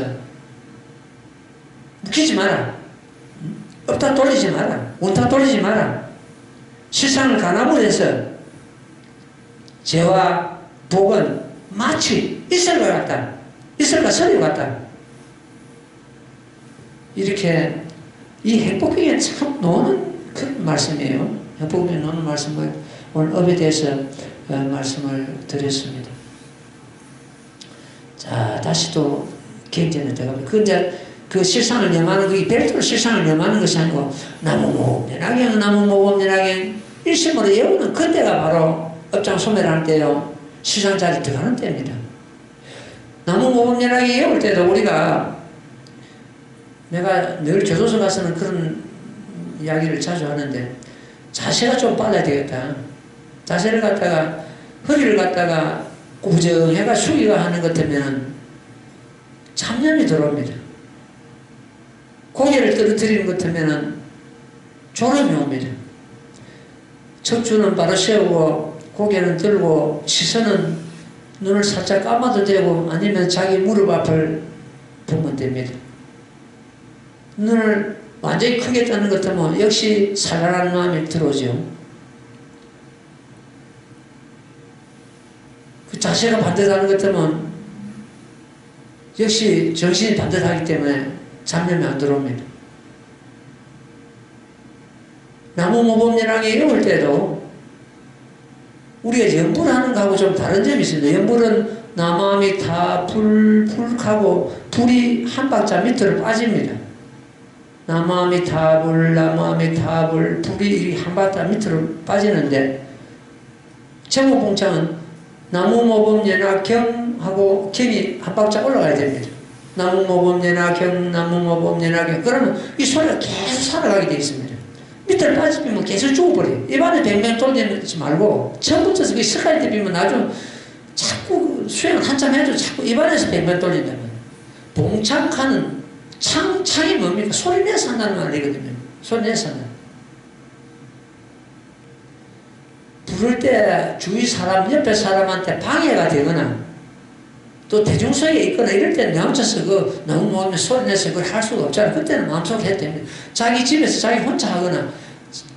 묵히지 마라. 업다 돌리지 마라. 원타 돌리지 마라. 세상을 가나무로 해서 죄와 복은 마치 이슬과 같다. 이슬과 서리 같다. 이렇게 이 행복하게 참 노는 그런 말씀이에요. 행복하게 노는 말씀을 오늘 업에 대해서 말씀을 드렸습니다. 자, 다시 또 경전에 들어갑니다. 근데 그 실상을 염하는 그 별도로 실상을 염하는 것이 아니고 나무모범연하경 나무모범연하경 일심으로 외우는 그때가 바로 업장 소멸할 때요. 실상 자리 들어가는 때입니다. 나무모범연하경 외울 때도 우리가 내가 늘 교도소 가서는 그런 이야기를 자주 하는데 자세가 좀 빨라야 되겠다. 자세를 갖다가 허리를 갖다가 꾸정해가 숙이가 하는 것 때문에 잡념이 들어옵니다. 고개를 떨어뜨리는 것 때문에 졸음이 옵니다. 척추는 바로 세우고 고개는 들고 시선은 눈을 살짝 감아도 되고 아니면 자기 무릎 앞을 보면 됩니다. 눈을 완전히 크게 뜨는 것 같으면 역시 살아나는 마음이 들어오죠. 그 자세가 반듯하는 것 같으면 역시 정신이 반듯하기 때문에 잡념이 안 들어옵니다. 나무모범연하게 외울 때도 우리가 연불 하는 거하고 좀 다른 점이 있습니다. 연불은 나무함이 다 불하고 불이 한 박자 밑으로 빠집니다. 나무함이 타불, 나무함이 타불, 불이 한 박자 밑으로 빠지는데 정오봉창은 나무모범연하 경하고 경이 한 박자 올라가야 됩니다. 나무모범연하 경, 나무모범연하 경. 그러면 이 소리가 계속 살아가게 되어 있습니다. 밑을 빠지면 계속 죽어버려요. 입안에 뱅뱅 돌리지 말고 처음부터 그 시간이 되면 나중 자꾸 수행을 한참 해도 자꾸 입안에서 뱅뱅 돌린다면 봉창하는 창이 뭡니까? 소리 내서 한다는 말이거든요. 소리 내서 한다. 부를 때 주위 사람, 옆에 사람한테 방해가 되거나 또 대중석에 있거나 이럴 때는 내 혼자서 그 너무 모으면 소리 내서 그걸 할 수가 없잖아요. 그때는 마음속으로 해도 됩니다. 자기 집에서 자기 혼자 하거나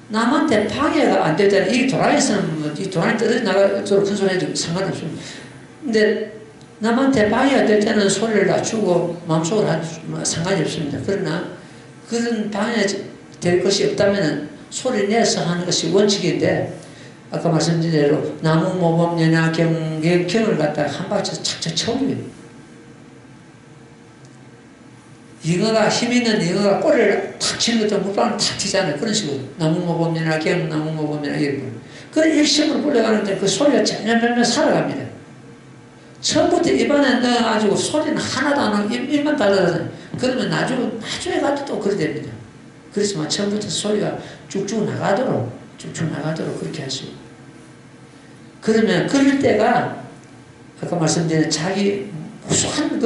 남한테 방해가 안 될 때는 이 도라에서는 이 도라에 떨어져 나가도록 큰 소리 해도 상관없습니다. 근데 남한테 방해가 될 때는 소리를 낮추고 마음속으로 상관이 없습니다. 그러나 그런 방해될 것이 없다면 소리 내서 하는 것이 원칙인데 아까 말씀드린 대로 나무모범연하 경을 갖다가 한 박자 착착 쳐올려요. 잉어가 힘 있는 잉어가 꼬리를 탁 치는 것도 물방울 탁 튀잖아요. 그런 식으로 나무모범연하 경, 나무모범연하 경. 그 일심으로 불려가는데 그 소리가 점점 살아갑니다. 처음부터 입안에 넣어가지고 소리는 하나도 안 하고 입만 닫아서 그러면 나중에 가도 또 그래 됩니다. 그렇지만 처음부터 소리가 쭉쭉 나가도록 그렇게 하시고. 그러면 그럴 때가 아까 말씀드린 자기 무수한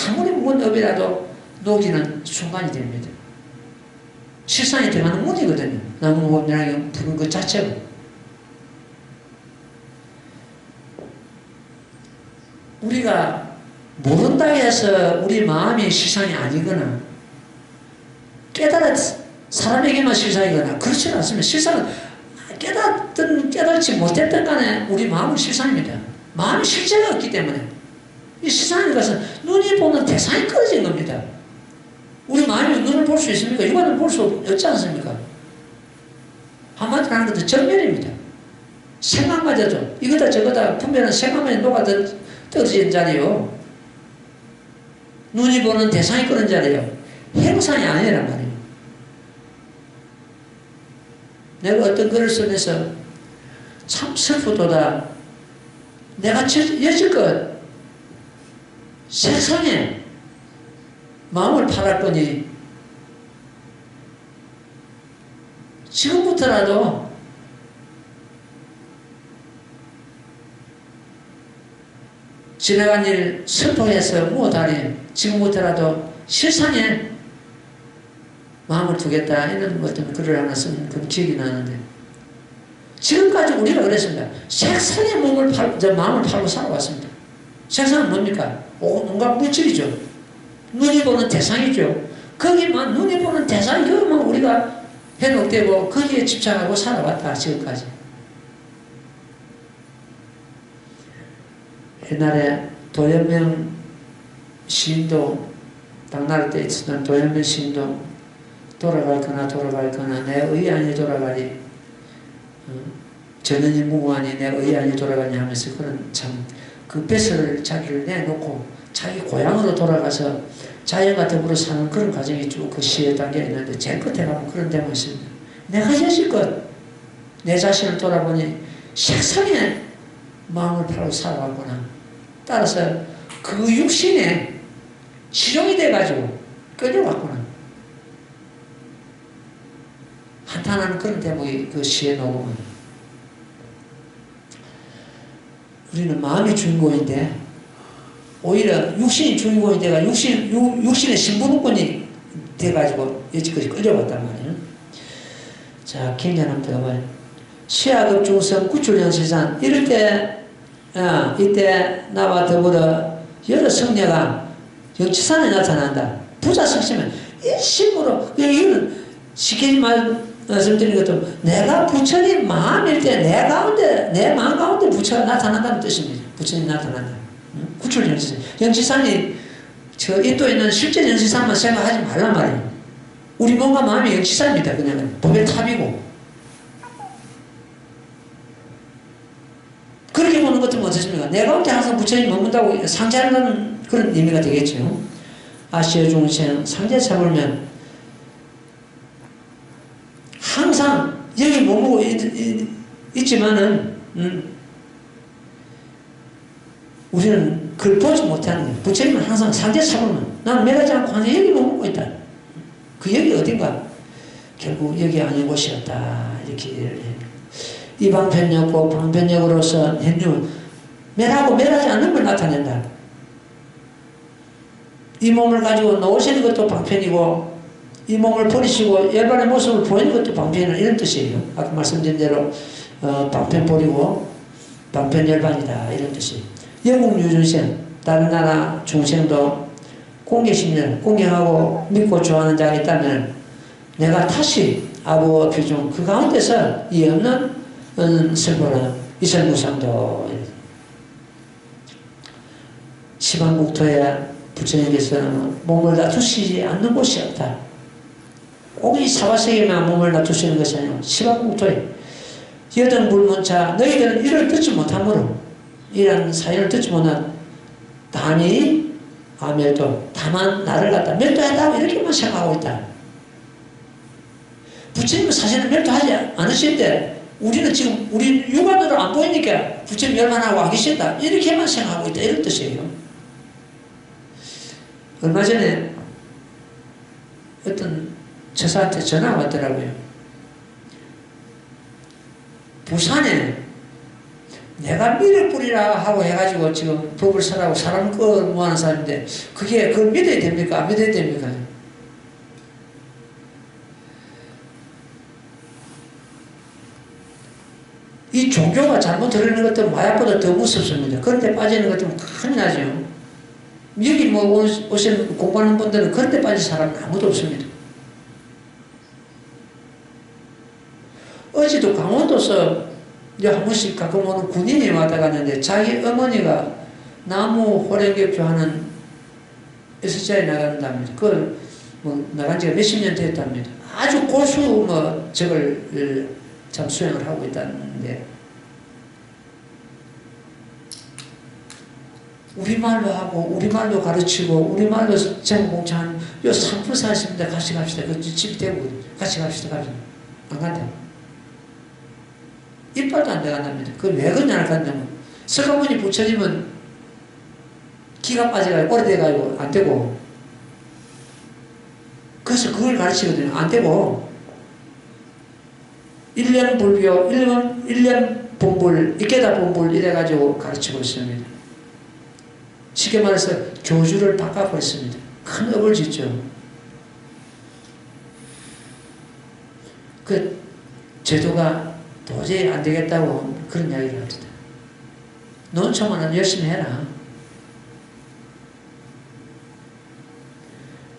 아무리 무거운 업이라도 녹이는 순간이 됩니다. 실상이 들어가는 문이거든요. 나무모범연하경 부른 것 자체가. 우리가 모른다 해서 우리 마음이 실상이 아니거나 사람에게만 실상이거나 그렇지 않습니다. 실상은 깨닫지 못했던 간에 우리 마음은 실상입니다. 마음이 실제가 없기 때문에 이 실상인 것은 눈이 보는 대상이 끊어진 겁니다. 우리 마음이 눈을 볼 수 있습니까? 육안을 볼 수 없지 않습니까? 한마디로 하는 것도 정면입니다. 생각마저도 이거다 저거다 분별은 생각만 녹아 떨어진 자리요. 눈이 보는 대상이 끊은 자리요. 행상이 아니란 말이에요. 내가 어떤 글을 쓰면서 참 슬프도다. 내가 여지껏 세상에 마음을 팔았거니 지금부터라도 지나간 일 슬퍼해서 못하니 지금부터라도 실상에 마음을 두겠다 이런 것 때문에 글을 하나 쓴 그런 기억이 나는데 지금까지 우리가 그랬습니다. 색상의 마음을 팔고 살아왔습니다. 색상은 뭡니까? 온갖 물질이죠. 눈이 보는 대상이죠. 거기만, 눈이 보는 대상이 거기만 우리가 해놓되고 거기에 집착하고 살아왔다, 지금까지. 옛날에 도연명 시인도, 당나라 때 있었던 도연명 시인도 돌아갈거나 내 의안이 돌아가리, 전현이 무고하니 내 의안이 돌아가니 하면서 그런 참 그 뱃을 자기를 내놓고 자기 고향으로 돌아가서 자연과 더불어 사는 그런 과정이 쭉 그 시에 담겨 있는데 제일 끝에 가면 그런 대목이 있습니다. 내가 여지껏 내 자신을 돌아보니 색상의 마음을 팔고 살아왔구나. 따라서 그 육신에 실용이 돼가지고 끌려왔구나. 한탄하는 그런 대목이 그 시에 나오면 우리는 마음이 주인공인데 오히려 육신이 주인공이 돼가 육신의 신부름꾼이 돼가지고 여지까지 끌려왔단 말이에요. 자, 경전 한번 들어봐요. 시아급 중성 구출영시산 이럴 때 이때 나와 더불어 여러 성녀가 영치산에 나타난다. 부자 성씨면 일심으로 이거는 쉽게 말씀드린 것도 내가 부처님 마음일 때 내 마음 가운데 부처가 나타난다는 뜻입니다. 부처님 나타난다. 구출 영시산. 영시산이 저 인도에 있는 실제 영시산만 생각하지 말란 말이에요. 우리 몸과 마음이 영시산입니다. 그냥 법의 탑이고. 그렇게 보는 것도 어떻습니까? 내 가운데 항상 부처님 머문다고 상자하는 그런 의미가 되겠죠. 아시아 중생 상자 잡으면 항상 여기 머무고 있지만은 우리는 그걸 보지 못하는 거예요. 부처님은 항상 상자 잡으면 나는 매가지 않고 항상 여기 머무고 있다. 그 여기 어딘가? 결국 여기 아닌 곳이었다. 이렇게 얘기를 해요. 이 방편역고 방편역으로서 현유 매하고 매하지 않는 걸 나타낸다. 이 몸을 가지고 놓으시는 것도 방편이고 이 몸을 버리시고 열반의 모습을 보이는 것도 방편이라는 이런 뜻이에요. 아까 말씀드린 대로 방편 버리고 방편 열반이다 이런 뜻이에요. 영국 유준생 다른 나라 중생도 공개심을 공경하고 믿고 좋아하는 자가 있다면 내가 다시 아부와 표중 그 가운데서 이 없는 슬퍼는 이설무상도 시방국토에 부처님께서는 몸을 놔두시지 않는 곳이 없다. 꼭 이 사바세계만 몸을 놔두시는 것이 아니고 시방국토에 여등불문차 너희들은 이를 듣지 못하므로 이런 사연을 듣지 못한 단이 아멸도 다만 나를 갖다 멸도한다고 이렇게만 생각하고 있다. 부처님은 사실은 멸도하지 않으신데 우리는 지금 우리 육안으로 안 보이니까 부처님 멸만하고 안 계신다 이렇게만 생각하고 있다 이런 뜻이에요. 얼마 전에 어떤 처사한테 전화가 왔더라고요. 부산에 내가 미를 뿌리라 하고 해가지고 지금 법을 설하고 사람 걸 모아는 사람인데 그걸 믿어야 됩니까? 안 믿어야 됩니까? 이 종교가 잘못 들어있는 것들은 마약보다 더 무섭습니다. 그런데 빠지는 것들은 큰일 나죠. 여기 오신 공부하는 분들은 그런데 빠진 사람은 아무도 없습니다. 어제도 강원도서 한 번씩 가끔 오는 군인이 왔다 갔는데 자기 어머니가 나무 호랭객교 하는 S자에 나간답니다. 그걸 나간 지가 몇십 년 됐답니다. 아주 고수 저걸 참 수행을 하고 있다는데 우리말로 하고 우리말로 가르치고 우리말로 제공공차하는 요 산불사 있습니다. 같이 갑시다. 그 집이 되고 같이 갑시다. 안 간다. 이빨도 안 들어간답니다. 그걸 왜 그러냐 하면 서가모니 부처님은 기가 빠져가지고 오래돼가지고 안 되고 그래서 그걸 가르치거든요. 안 되고 1년 불교, 1년 본불, 이깨다 본불 이래가지고 가르치고 있습니다. 쉽게 말해서 교주를 바꿔버렸습니다. 큰 업을 짓죠. 그 제도가 도저히 안 되겠다고 그런 이야기를 합니다. 논청은 열심히 해라.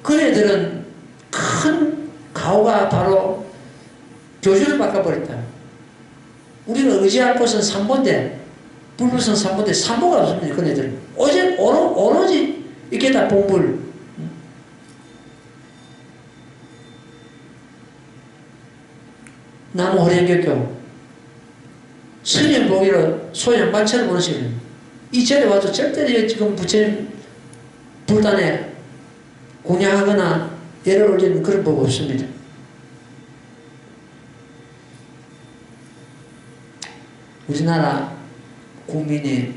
그 애들은 큰 가오가 바로 교주를 바꿔버렸다. 우리가 의지할 곳은 삼보인데, 불불선 삼보인데 삼보가 없습니다. 그 애들은. 오로지 이게 다 봉불. 나무 호랭교교. 스님 보기로 소양반처럼 보는 식이에요. 이 절에 와도 절대 지금 부처님 불단에 공양하거나 예를 올리는 그런 법 없습니다. 우리나라 국민이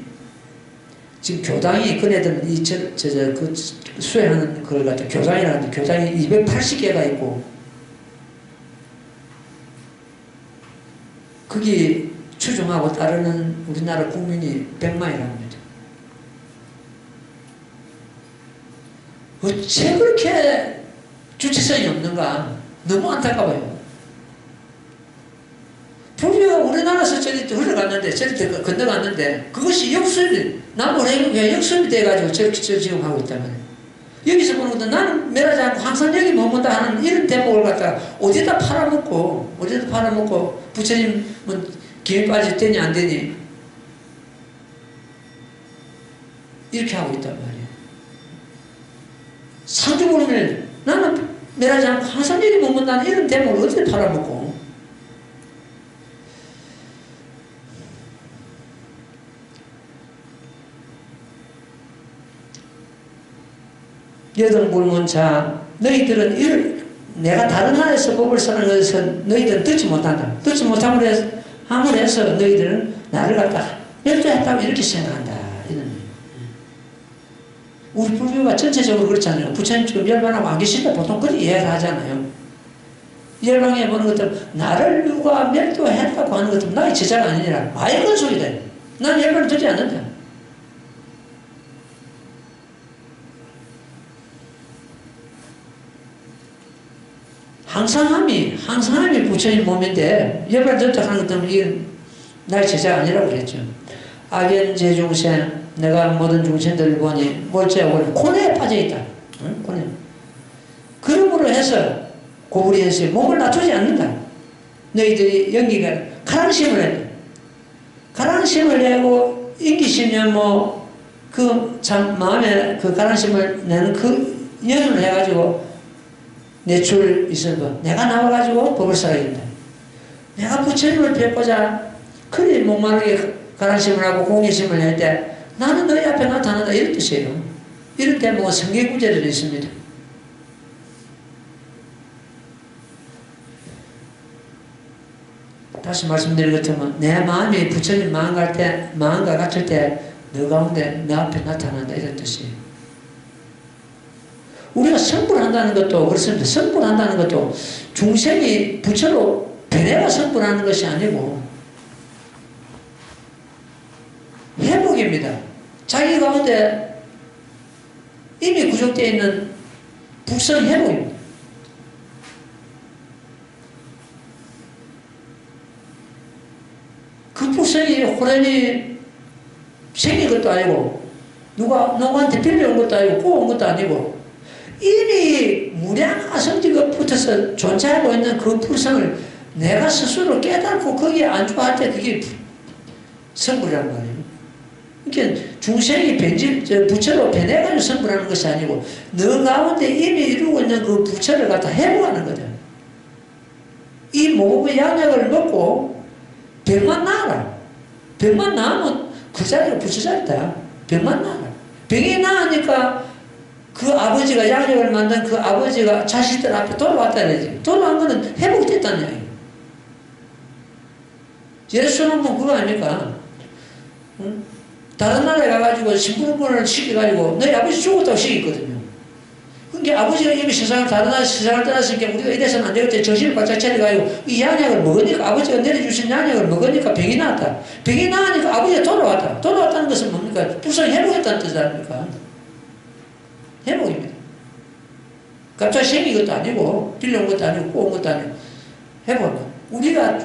지금 교당이 그네들은 그 수행하는 걸 갖다 교당이라는데 교당이 280개가 있고 거기 추종하고 따르는 우리나라 국민이 100만이라고 합니다. 어째 그렇게 주체성이 없는가? 너무 안타까워요. 불교가 우리나라에서 저리 흘러갔는데, 저리 건너갔는데, 그것이 역습이, 남부래교가 역습이 돼가지고 지금 하고 있단 말이에요. 여기서 보는 것도 나는 멸하지 않고 항상 여기 머문다 하는 이런 대목을 갖다가 어디다 팔아먹고, 부처님은 김이 빠질 되니 안 되니, 이렇게 하고 있단 말이에요. 상주불을 나는 멸하지 않고 항상 여기 머문다는 이런 대목을 어디다 팔아먹고, 여등불문자 너희들은 내가 다른 나라에서 법을 쓰는 것은 너희들은 듣지 못한다. 듣지 못함으로 해서 너희들은 나를 갖다 멸도했다고 이렇게 생각한다. 이런. 우리 불교가 전체적으로 그렇잖아요. 부처님 지금 열반하고 안 계신다 보통 그렇게 이해를 하잖아요. 열반에 보는 것들 나를 누가 멸도했다고 하는 것은 나의 제자가 아니라 맑은 소리다. 난 열반을 듣지 않는다. 항상함이 부처님 몸인데, 열반 듣다 하는 것들은 이건 나의 제자가 아니라고 그랬죠. 악연제중생, 내가 모든 중생들을 보니, 몰제하고 고뇌에 빠져있다. 응? 고뇌. 그러므로 해서, 고불이 해서 몸을 낮추지 않는다. 너희들이 연기가, 가랑심을 해. 가랑심을 내고, 인기심면 마음에 그 가랑심을 내는 그 연을 해가지고, 내출 있어도 내가 나와가지고 법을 살아야 된다. 내가 부처님을 뵙고자 그리 목마르게 가라심을 하고 공의심을 할 때 나는 너희 앞에 나타난다 이런 뜻이에요. 이런 대목은 성경구절에 있습니다. 다시 말씀드린 것처럼 내 마음이 부처님 마음과 같을 때 너 가운데 내 앞에 나타난다 이런 뜻이에요. 우리가 성불한다는 것도 그렇습니다. 성불한다는 것도 중생이 부처로 변해가 성불하는 것이 아니고 회복입니다. 자기 가운데 이미 구족되어 있는 불성 회복입니다. 그 불성이 호련히 생긴 것도 아니고 누구한테 빌려온 것도 아니고 구워온 것도 아니고 이미 무량한 성질과 붙어서 존재하고 있는 그 불성을 내가 스스로 깨닫고 거기에 안주할 때 그게 성불이란 말이에요. 그러니까 중생이 부처로 변해가지고 성불하는 것이 아니고 너 가운데 이미 이루고 있는 그 부처를 갖다 회복하는 거죠. 이 몸의 양약을 먹고 병만 나아라. 병만 나으면 그 자리가 부처 자리다. 병만 나아라. 병이 나으니까 그 아버지가 양력을 만든 그 아버지가 자식들 앞에 돌아왔다는 얘기지. 돌아온 거는 회복됐다는 얘기예요. 예수는 그거 아닙니까? 응? 다른 나라에 가가지고 신부름을 시켜가지고 너희 아버지 죽었다고 시켰거든요. 그러니까 아버지가 이미 다른 나라 세상을 떠났으니까 우리가 이래서는 안 되겠다. 정신을 바짝 차려가지고 이 양약을 먹으니까 아버지가 내려주신 양약을 먹으니까 병이 나왔다. 병이 나으니까 아버지가 돌아왔다. 돌아왔다는 것은 뭡니까? 불쌍히 회복했다는 뜻 아닙니까? 회복입니다. 갑자기 생긴 것도 아니고 빌려온 것도 아니고 꼬운 것도 아니고 회복입니다. 우리가